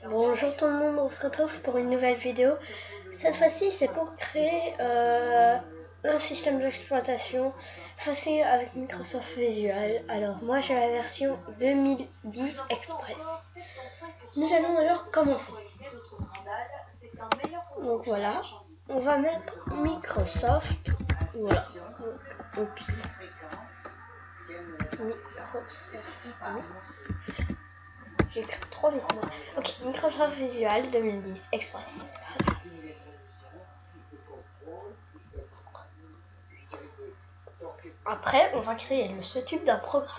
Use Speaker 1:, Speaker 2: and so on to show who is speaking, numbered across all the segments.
Speaker 1: Bonjour tout le monde, on se retrouve pour une nouvelle vidéo. Cette fois-ci, c'est pour créer un système d'exploitation facile avec Microsoft Visual. Alors, moi j'ai la version 2010 Express. Nous allons alors commencer. Donc voilà, on va mettre Microsoft. Voilà. Oups. Microsoft. J'écris trop vite moi. Ok, Microsoft Visual 2010 Express. Après, on va créer le setup d'un programme.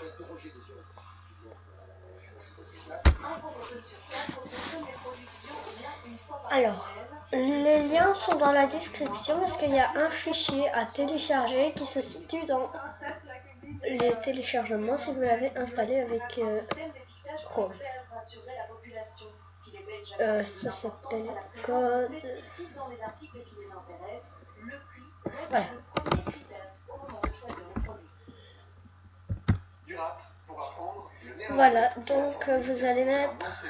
Speaker 1: Alors, les liens sont dans la description parce qu'il y a un fichier à télécharger qui se situe dans les téléchargements si vous l'avez installé avec Chrome. Ça s'appelle code. Voilà. Voilà, donc vous allez mettre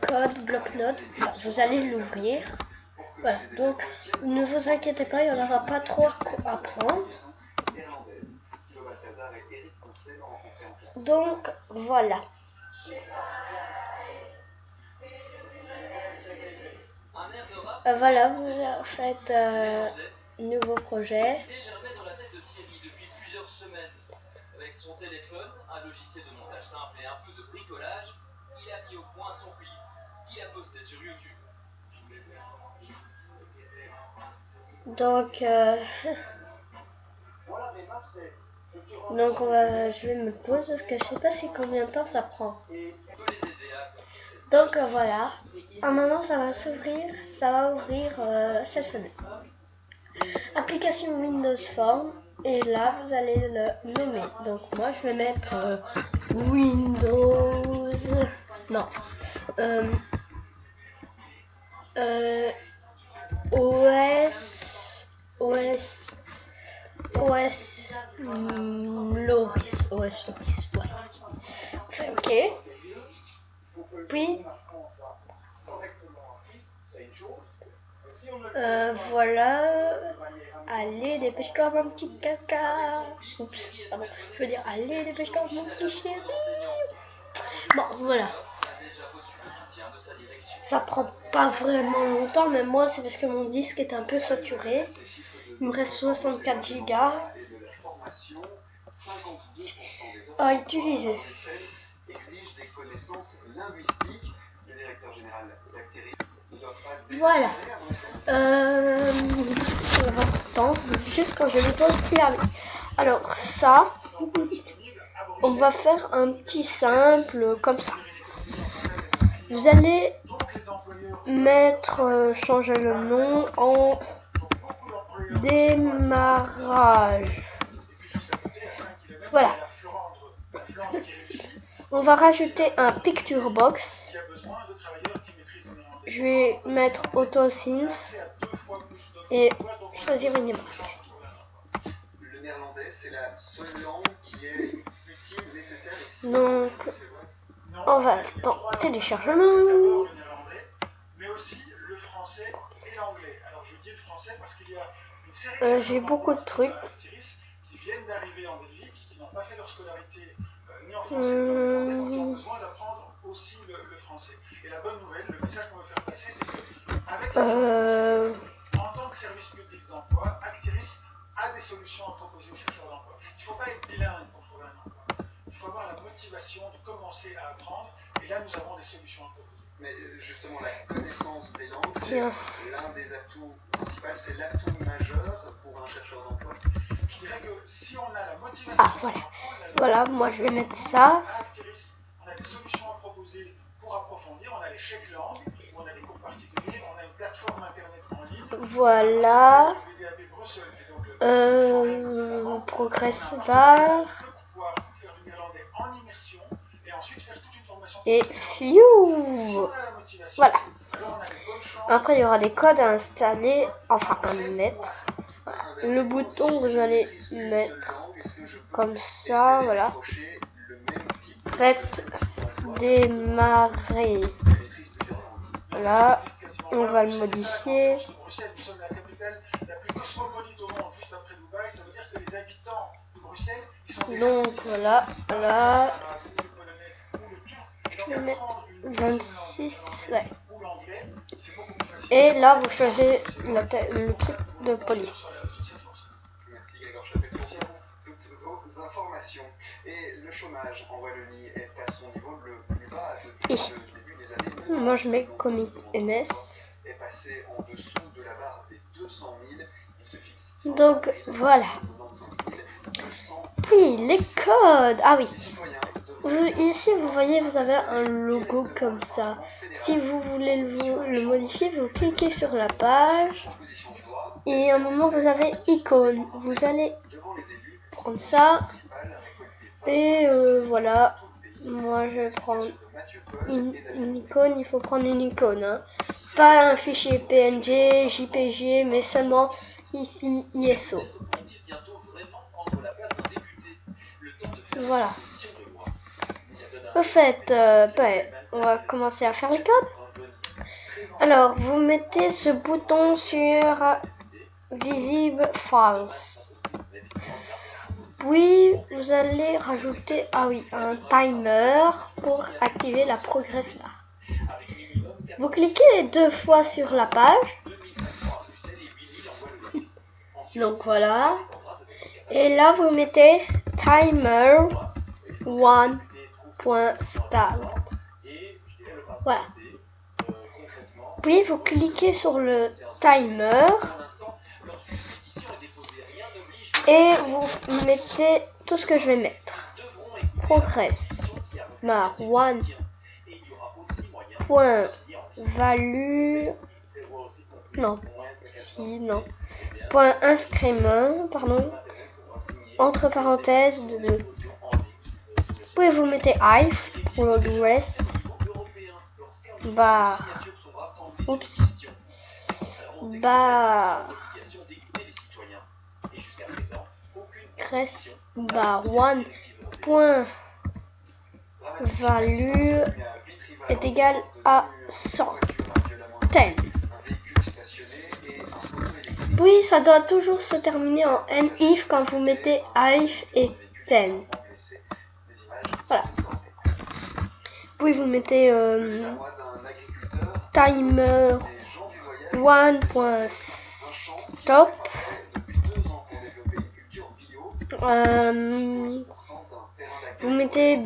Speaker 1: code bloc-notes. Vous allez l'ouvrir. Voilà, donc ne vous inquiétez pas, il n'y en aura pas trop à prendre. Donc voilà. Voilà, vous faites nouveau projet. Avec son téléphone, un logiciel de montage simple et un peu de bricolage, il a mis au point son clip qu'il a posté sur YouTube. Donc, je vais me poser parce que je sais pas si combien de temps ça prend. Donc voilà, à un moment ça va s'ouvrir, ça va ouvrir cette fenêtre. Application Windows Form. Et là, vous allez le nommer. Donc, moi, je vais mettre Windows. Non. OS Loris. OS Loris. Voilà. Ok. Puis. Voilà. Allez, dépêche-toi mon petit caca. Oups, pardon. Je veux dire, allez, dépêche-toi mon petit chéri. Bon, voilà. Ça prend pas vraiment longtemps, mais moi, c'est parce que mon disque est un peu saturé. Il me reste 64 Go à utiliser. Voilà. Important, juste quand je me pose plus avec. Alors ça, on va faire un petit simple comme ça. Vous allez mettre, changer le nom en démarrage. Voilà. On va rajouter un picture box. Je vais mettre AutoSynth et choisir une image. Le néerlandais, c'est la seule langue qui est utile, nécessaire ici. Donc, on va dans téléchargement. Mais aussi le français et l'anglais. Alors, je dis le français parce qu'il y a une série j'ai beaucoup de trucs qui viennent d'arriver en Belgique, qui n'ont pas fait leur scolarité ni en français ni en anglais, donc qui ont besoin d'apprendre aussi le français. Et la bonne nouvelle, le message qu'on veut faire passer, c'est qu'avec en tant que service public d'emploi, Actiris a des solutions à proposer aux chercheurs d'emploi. Il ne faut pas être bilingue pour trouver un emploi. Il faut avoir la motivation de commencer à apprendre. Et là, nous avons des solutions à proposer. Mais justement, la connaissance des langues, c'est l'un des atouts principaux, c'est l'atout majeur pour un chercheur d'emploi. Je dirais que si on a la motivation... Ah, voilà. Voilà, moi je vais mettre ça. À Actiris, on a des solutions à proposer pour approfondir. On a les chèques langues, on a des cours particuliers, on a une plateforme internet en ligne. Voilà. Progress bar. Et fiou. Voilà. Après, il y aura des codes à installer, enfin à mettre. Le bouton, vous allez mettre comme ça, voilà. Faites démarrer. Voilà, on va le modifier. Donc voilà, là, je vais mettre 26, ouais. Et là, vous choisissez le truc de police.
Speaker 2: Merci Grégoire Chappelle, merci à vous toutes vos informations. Et le chômage en Wallonie est à son niveau le plus bas depuis le début des années 90.
Speaker 1: Moi je mets comic MS.
Speaker 2: Est passé en dessous de la barre des 200 000. Il se fixe.
Speaker 1: Donc voilà. Puis les codes. Ah oui. Ici vous voyez, vous avez un logo comme ça. Si vous voulez le modifier, vous cliquez sur la page. Et à un moment vous avez icône. Vous allez prendre ça. Et voilà. Moi je vais prendre une icône. Il faut prendre une icône. Hein. Pas un fichier PNG, JPG, mais seulement ici ISO. Voilà. Au fait, on va commencer à faire les codes. Alors, vous mettez ce bouton sur Visible False. Puis, vous allez rajouter un timer pour activer la progress bar. Vous cliquez 2 fois sur la page. Donc voilà. Et là, vous mettez timer 1.start. Voilà. Puis vous cliquez sur le timer et vous mettez tout ce que je vais mettre. Progress bar 1.value point inscriment, pardon, entre parenthèses de 2. Puis vous mettez if progress bar progress bar 1.value est égal à 100. Puis ça doit toujours se terminer en if quand vous mettez if et 10. Voilà. Puis vous mettez timer 1.stop. Vous mettez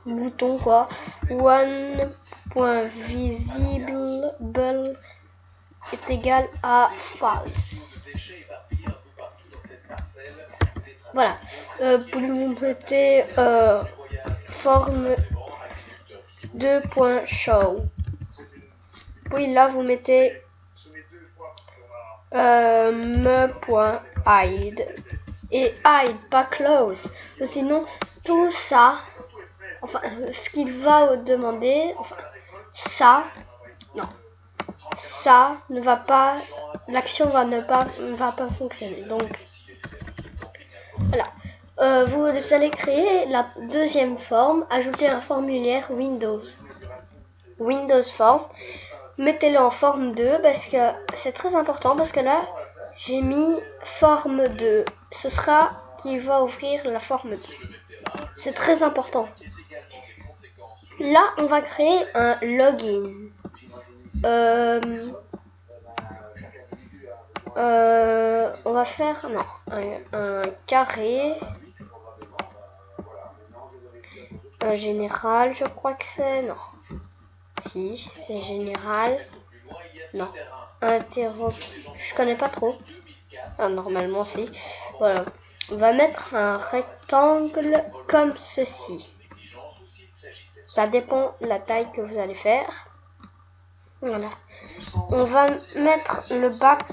Speaker 1: bouton quoi, 1.visible est égal à false. Voilà. Puis vous mettez forme 2.show. Puis là vous mettez me.hide et hide pas close. Sinon tout ça, enfin ce qu'il va demander, ça ne va pas, l'action va pas fonctionner. Donc voilà. Vous allez créer la deuxième forme, ajouter un formulaire Windows Form. Mettez-le en forme 2 parce que c'est très important, parce que là j'ai mis forme 2. Ce sera qui va ouvrir la forme 2. C'est très important. Là on va créer un login. On va faire un carré. Un général, je crois que c'est si c'est général, je connais pas trop. Normalement si. Voilà, on va mettre un rectangle comme ceci. Ça dépend de la taille que vous allez faire. Voilà, on va mettre le back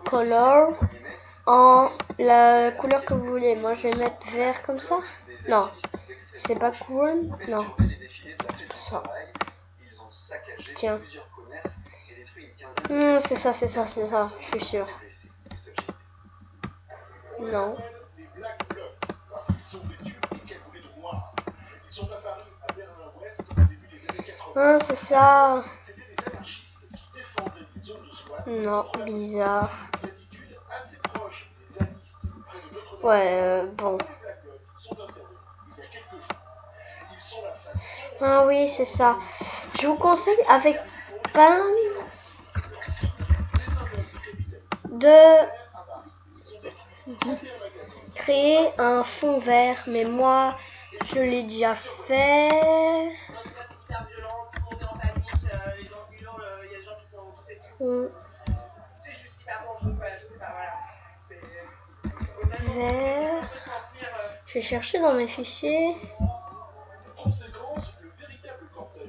Speaker 1: color en la couleur que vous voulez. Moi je vais mettre vert comme ça. Non, c'est pas cool. Non, ça. Tiens. C'est ça, je suis sûr. Non. C'est ça. Non, bizarre. Ouais, bon. Ah oui, c'est ça. Je vous conseille avec Paint de créer un fond vert, mais moi je l'ai déjà fait. Vert. Je vais chercher dans mes fichiers.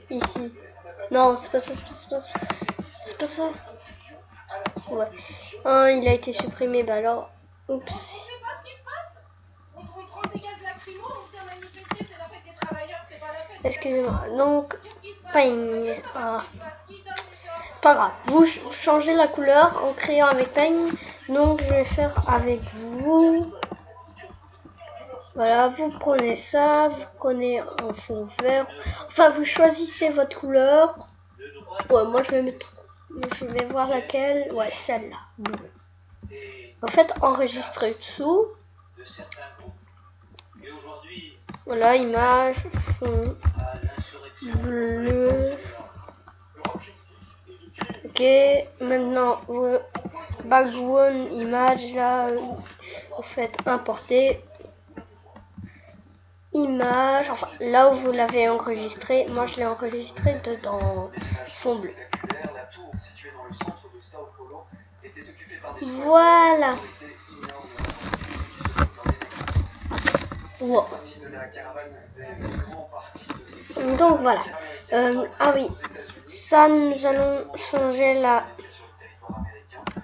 Speaker 1: Ici. Non, c'est pas ça, c'est pas ça. Ouais. Ah, il a été supprimé, bah alors. Oups. Excusez-moi. Donc, Paint. Ah. Pas grave. Vous changez la couleur en créant avec Paint. Donc, je vais faire avec vous. Voilà, vous prenez ça, vous prenez un fond vert. Enfin, vous choisissez votre couleur. Ouais, moi je vais voir laquelle. Ouais, celle-là. En fait, enregistrer dessous. Voilà, image, fond bleu. Ok, maintenant background image là, vous faites importer. Image, enfin là où vous l'avez enregistré, moi je l'ai enregistré dedans fond bleu. Voilà. Wow. Donc voilà. Ah oui, ça nous allons changer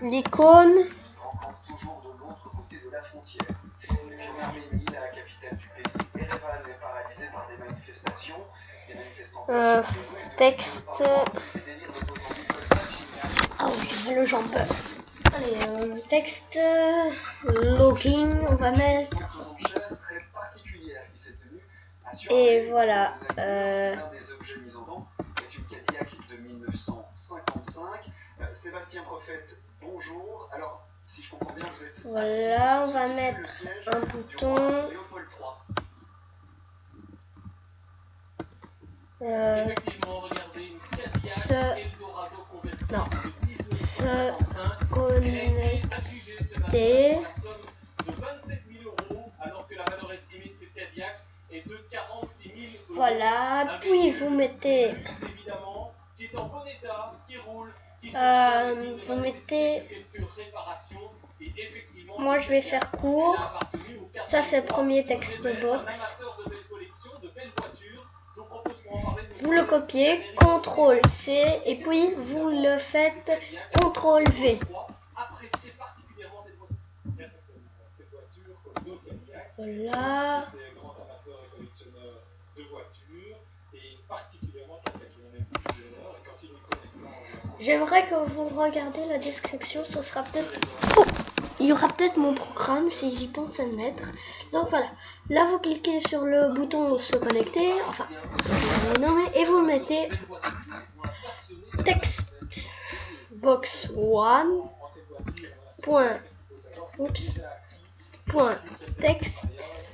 Speaker 1: l'icône. Texte. Ah oui, j'ai mal aux jambes. Allez, texte. Login, on va mettre. Et voilà. Sébastien Prophète, bonjour. Alors, si je comprends bien, vous êtes. Voilà, on va mettre un bouton. Se connecter. Voilà, puis vous mettez. Vous mettez. Moi je vais faire court. Ça c'est le premier texte box. Vous le copiez, CTRL C et puis vous le faites CTRL V. Voilà. J'aimerais que vous regardiez la description, ce sera peut-être... Oh, il y aura peut-être mon programme si j'y pense à le mettre. Donc voilà, là vous cliquez sur le bouton se connecter, enfin, et vous mettez textbox1 .text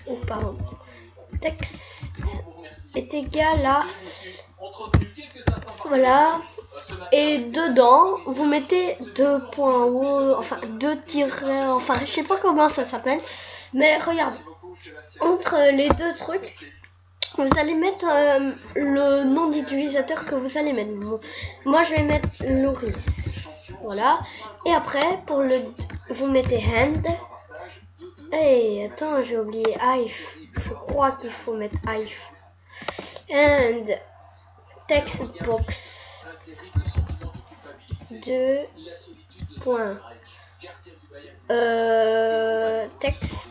Speaker 1: ou pardon, texte est égal à voilà. Et dedans, vous mettez deux points hauts, enfin deux tirets, enfin je sais pas comment ça s'appelle, mais regardez, entre les deux trucs, vous allez mettre le nom d'utilisateur que vous allez mettre. Moi je vais mettre Loris, voilà. Et après, pour vous mettez hand. Hey, attends, j'ai oublié if. Je crois qu'il faut mettre if. And textbox. 2 points texte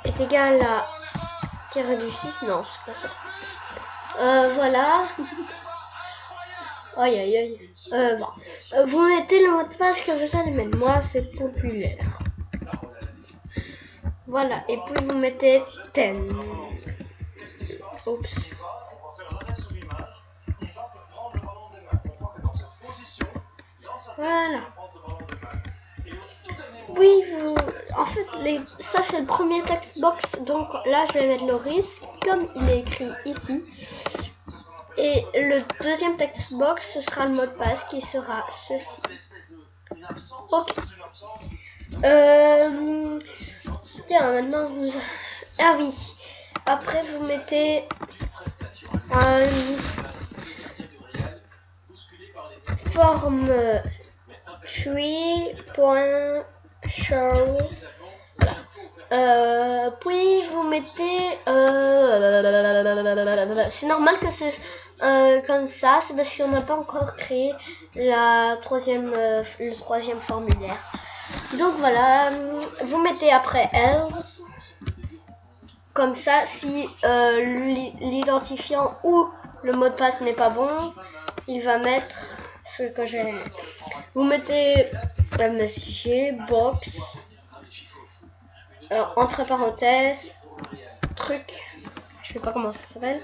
Speaker 1: est égal à tiré du 6, non c'est pas ça, voilà. Aïe aïe aïe, bon. Vous mettez le mot de passe que vous allez mettre, moi c'est populaire, voilà, et puis vous mettez 10. Oups. Voilà. Oui, en fait, ça c'est le premier text box, donc là je vais mettre le risque comme il est écrit ici. Et le deuxième text box, ce sera le mot de passe qui sera ceci. Ok. Tiens, maintenant vous... Ah oui. Après vous mettez un forme tree.show. Puis vous mettez c'est normal que c'est comme ça, c'est parce qu'on n'a pas encore créé le troisième formulaire. Donc voilà, vous mettez après else, comme ça si l'identifiant ou le mot de passe n'est pas bon, il va mettre ce que j'ai. Vous mettez monsieur box entre parenthèses truc, je sais pas comment ça s'appelle.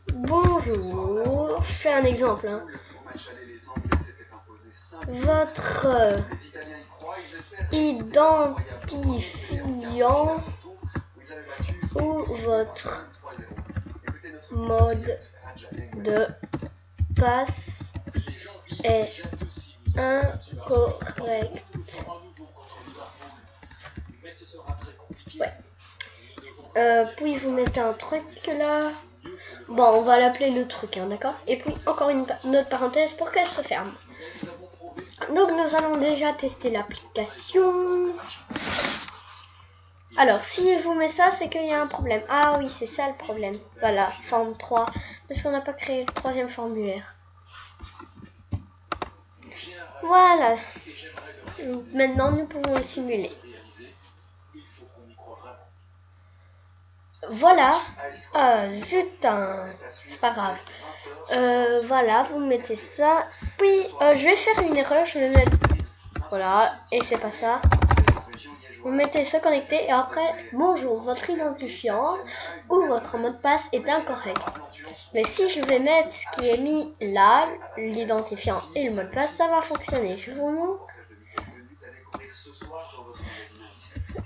Speaker 1: Bonjour, je fais un exemple. Hein. Votre identifiant ou votre mode de passe est incorrect. Ouais. Puis vous mettez un truc là. Bon, on va l'appeler le truc, hein, d'accord? Et puis encore une autre parenthèse pour qu'elle se ferme. Donc nous allons déjà tester l'application. Alors, si je vous mets ça, c'est qu'il y a un problème. Ah oui, c'est ça le problème. Voilà, forme 3. Parce qu'on n'a pas créé le troisième formulaire. Voilà. Maintenant, nous pouvons le simuler. Voilà. Zut, c'est pas grave. Voilà, vous mettez ça. Puis, je vais faire une erreur. Je vais mettre... Voilà, et c'est pas ça. Vous mettez se connecter et après, bonjour, votre identifiant ou votre mot de passe est incorrect. Mais si je vais mettre ce qui est mis là, l'identifiant et le mot de passe, ça va fonctionner. Je vous montre.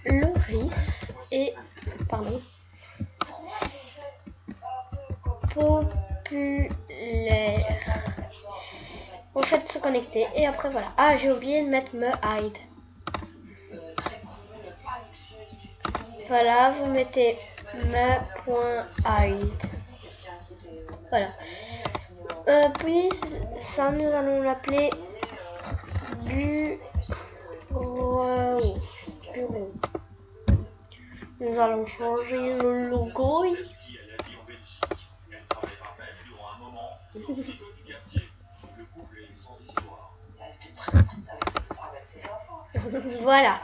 Speaker 1: Loris et... Pardon. Populaire. Vous faites se connecter et après voilà. Ah, j'ai oublié de mettre me hide. Voilà, vous mettez me.hide. Voilà. Puis ça, nous allons l'appeler bureau. Nous allons changer le logo. Voilà.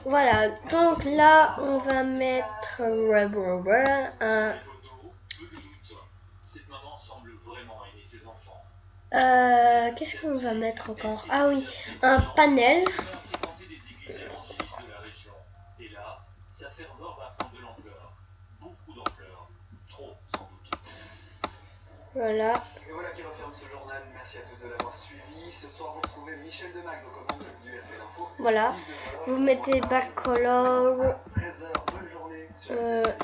Speaker 1: Voilà, donc là on va mettre qu'est-ce qu'on va mettre encore? Ah oui, un panel. Voilà.
Speaker 2: Et voilà qui referme ce journal. Merci à tous de l'avoir suivi. Ce soir, vous retrouvez Michel Demac, aux commandes du RTL Info.
Speaker 1: Voilà. Vous mettez backcolor.
Speaker 2: 13h, bonne journée.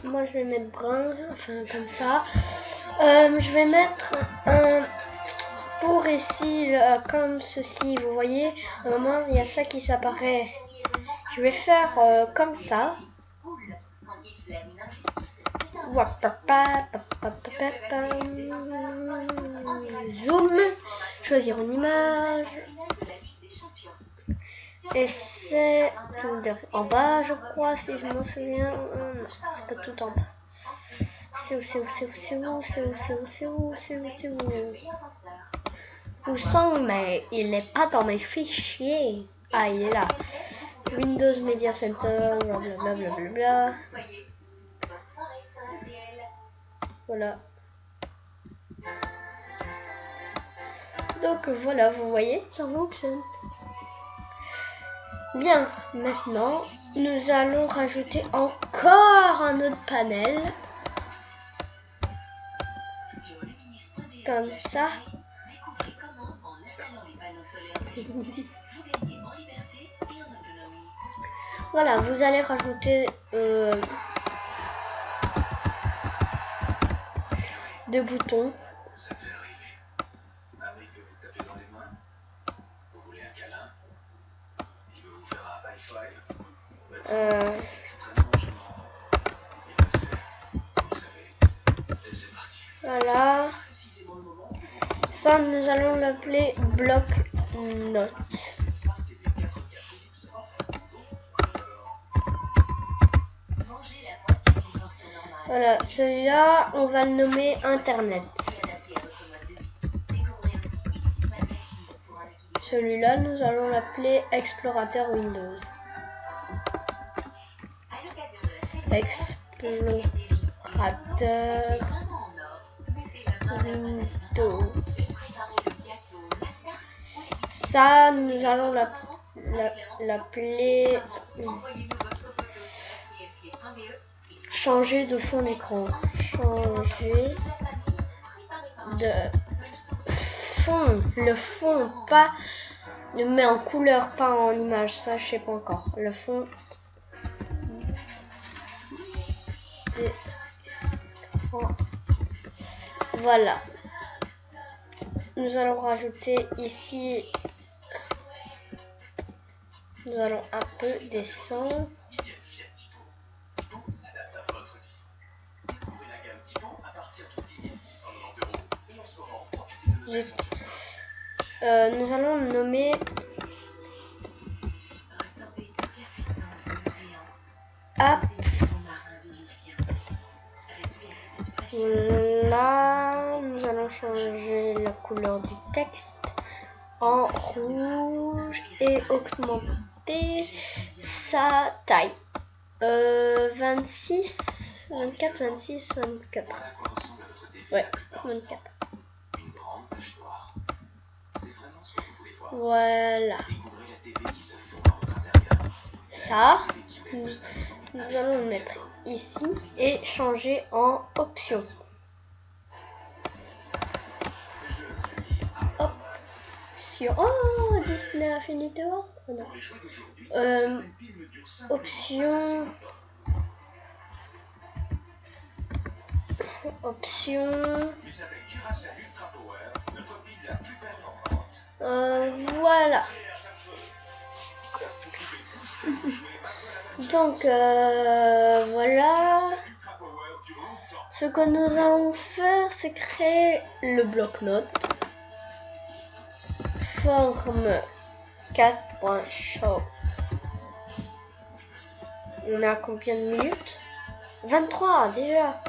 Speaker 1: Moi, je vais mettre brun, enfin comme ça. Je vais mettre un pour ici, comme ceci. Vous voyez, au moment il y a ça qui s'apparaît. Je vais faire comme ça. Zoom, choisir une image et c'est en bas je crois, si je m'en souviens. Non, c'est pas tout en bas. C'est où sont, mais il n'est pas dans mes fichiers. Ah, il est là. Windows Media Center, blablabla. Voilà. Donc voilà, vous voyez, ça fonctionne. Bien, maintenant, nous allons rajouter encore un autre panel. Comme ça. Voilà, vous allez rajouter deux boutons.
Speaker 2: Ça fait arriver. Marie veut vous taper dans les mains. Vous voulez un câlin. Il veut vous faire un high five. Extrêmement gênant. Il le fait. Vous savez. Et c'est parti.
Speaker 1: Voilà. Ça, nous allons l'appeler bloc note. Voilà, celui-là, on va le nommer Internet. Celui-là, nous allons l'appeler Explorateur Windows. Explorateur Windows. Ça, nous allons l'appeler changer de fond d'écran. Changer de fond. Le fond, pas le met en couleur, pas en image. Ça, je sais pas encore. Le fond. Voilà. Nous allons rajouter ici. Nous allons un peu descendre. Nous allons le nommer app. Là, nous allons changer la couleur du texte en rouge et augmenter sa taille. 26, 24, 26, 24. Ouais, 24. Voilà. Ça, nous allons le mettre ici et changer en option. Option. Oh, Disney Infinity War. Oh, non. Option. Option. Voilà. Donc voilà. Ce que nous allons faire, c'est créer le bloc-notes. Forme 4.show. On a combien de minutes? 23 déjà.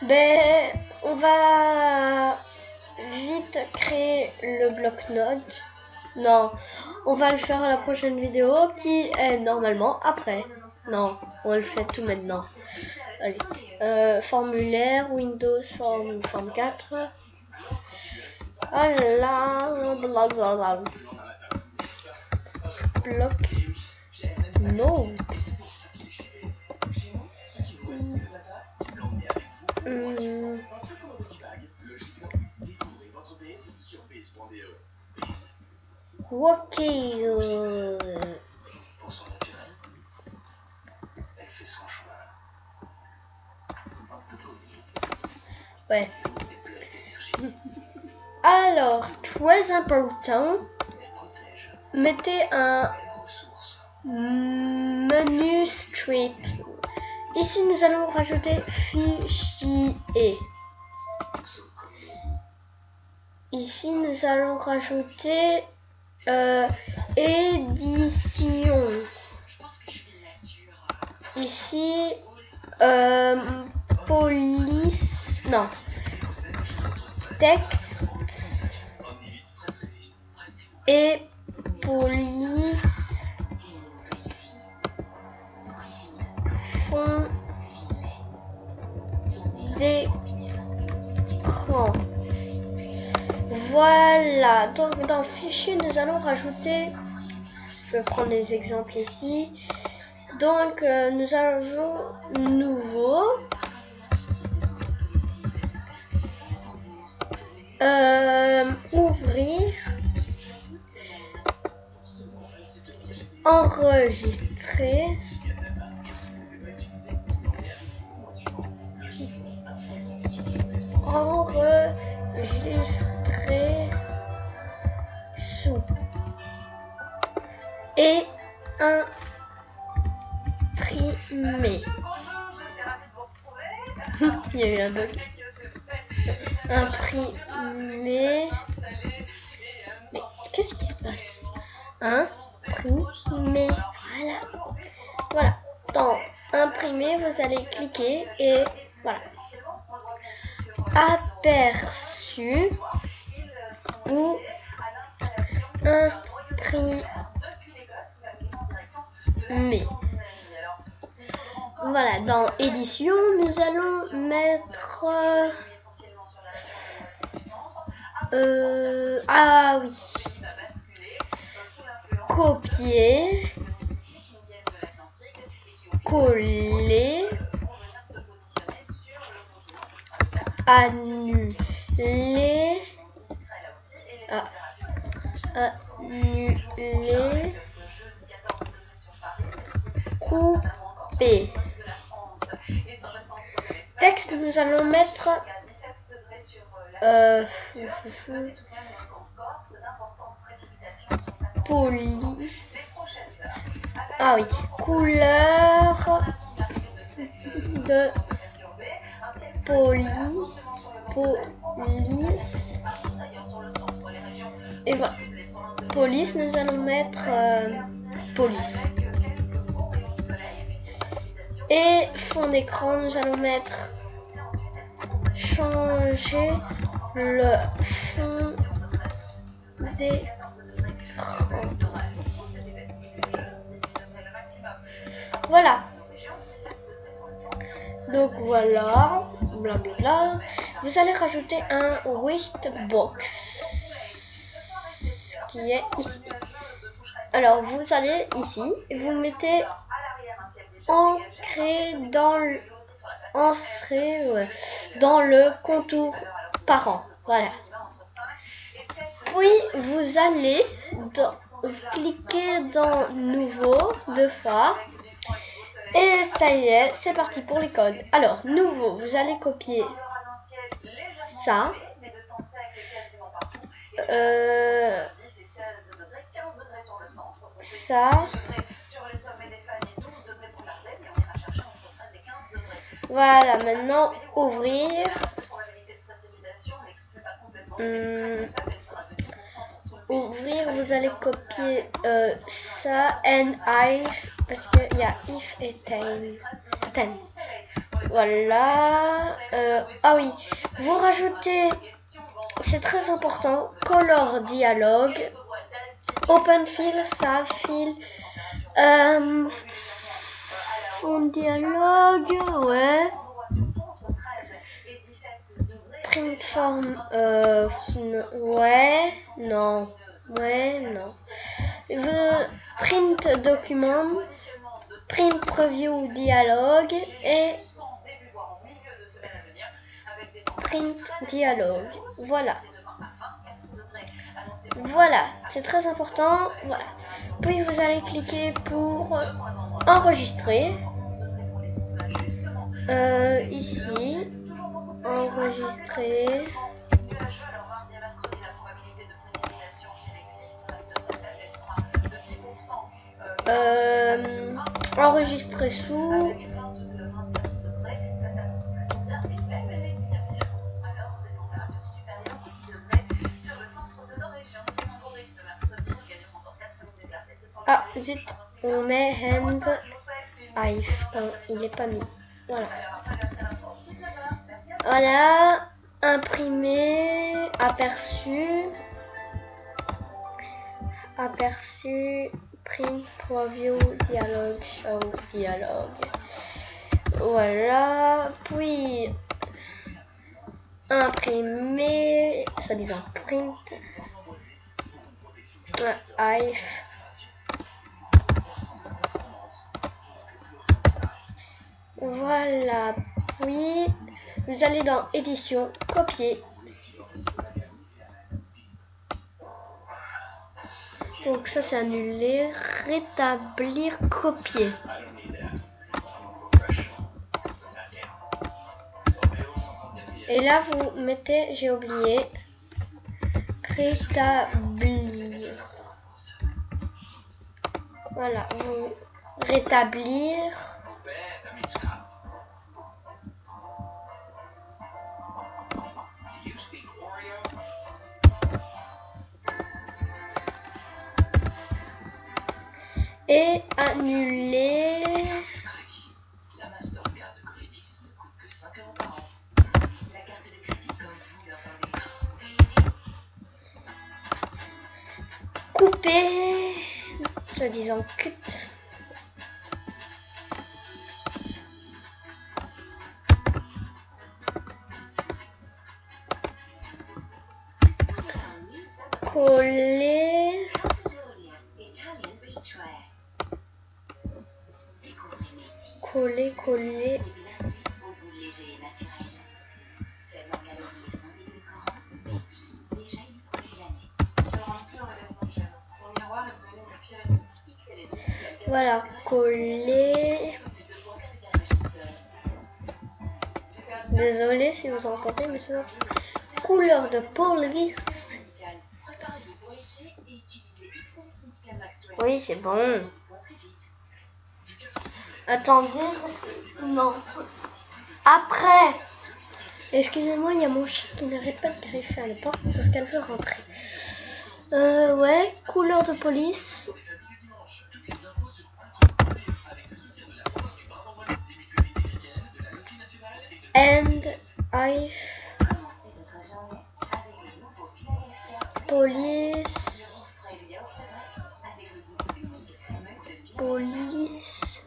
Speaker 1: Ben, on va vite créer le bloc-notes. Non, on va le faire à la prochaine vidéo qui est normalement après. Non, on le fait tout maintenant. Allez, formulaire, Windows, forme 4. Voilà, blablabla. Bloc note. Ok. Ouais. Alors, très important, mettez un menu strip. Ici, nous allons rajouter fichier. Ici, nous allons rajouter édition. Ici, police. Non. Texte et police fond d'écran. Voilà, donc dans le fichier nous allons rajouter Je vais prendre des exemples ici. Donc, nous avons nouveau. Ouvrir. Enregistrer. Enregistrer sous. Et imprimer. Il y a eu un bug. Imprimer. Mais qu'est-ce qui se passe? Imprimer. Voilà. Dans imprimer, vous allez cliquer et voilà. Aperçu ou imprimer. Voilà, dans édition, nous allons mettre ah oui, copier, coller, annuler, annuler, couper. Texte, nous allons mettre police. Ah oui, couleur de police. Et voilà. Police, nous allons mettre police. Et fond d'écran, nous allons mettre changer le fond d'écran. Voilà. Donc voilà, blablabla. Vous allez rajouter un Wistbox qui est ici. Alors vous allez ici et vous mettez ancré dans le contour parent. Voilà. Puis vous allez cliquer dans nouveau 2 fois. Et ça y est, c'est parti pour les codes. Alors, nouveau, vous allez copier ça. Ça. Voilà, maintenant, ouvrir. Ouvrir, vous allez copier ça, if, parce qu'il y a if et ten. Voilà. Ah oui, vous rajoutez, c'est très important, color dialogue, open fill, save fill, fond dialogue, ouais. Print form, ouais, non. Print document, print preview dialogue et print dialogue. Voilà. Voilà, c'est très important. Voilà. Puis vous allez cliquer pour enregistrer. Ici. Enregistrer. Enregistrer sous. Ah, zut, on met hand if. Il est pas mis. Voilà. Voilà, imprimer, aperçu, print, preview, dialogue, show, dialogue. Voilà, puis imprimer, soi-disant print, if, Voilà. Puis vous allez dans édition, copier. Donc ça c'est annulé, rétablir, copier. Et là vous mettez, j'ai oublié, rétablir. Voilà, vous rétablir. Et annuler.
Speaker 3: La Mastercard de Cofidis ne coûte que 5 € par an. La carte de crédit comme vous l'entendez.
Speaker 1: Couper. Soi-disant cut. Coller. Coller, coller. Voilà, coller. Désolée si vous entendez, mais c'est couleur de police. Oui, c'est bon. Attendez, non. Après, excusez-moi, il y a mon chat qui n'arrête pas de griffer à la porte parce qu'elle veut rentrer. Ouais, couleur de police. And I police. Police.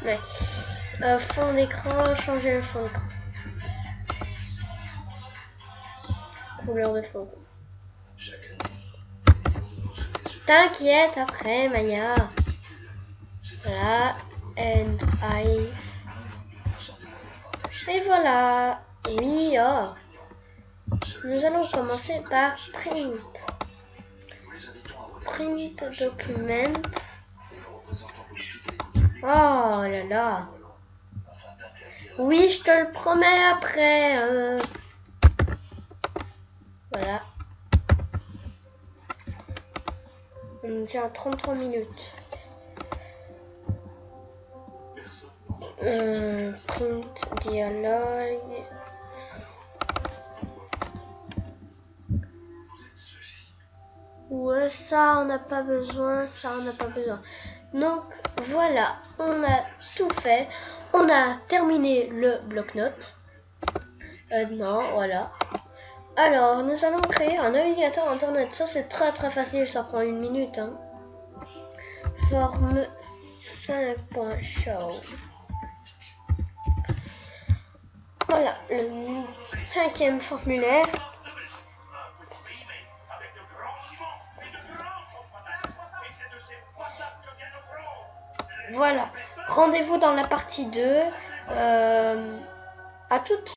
Speaker 1: Ouais. Fond d'écran, changer le fond d'écran. Couleur de fond. T'inquiète après, Maya. Voilà. And I. Et voilà. Oui, oh. Nous allons commencer par print. Print document. Oh là là. Oui, je te le promets après. Voilà. On tient à 33 minutes. Print dialogue. Ouais, ça on n'a pas besoin, ça on n'a pas besoin. Donc voilà, on a tout fait. On a terminé le bloc-notes. Non, voilà. Alors, nous allons créer un navigateur internet. Ça c'est très facile, ça prend 1 minute. Hein. Forme 5.show. Voilà, le 5e formulaire. Voilà, rendez-vous dans la partie 2. À toutes.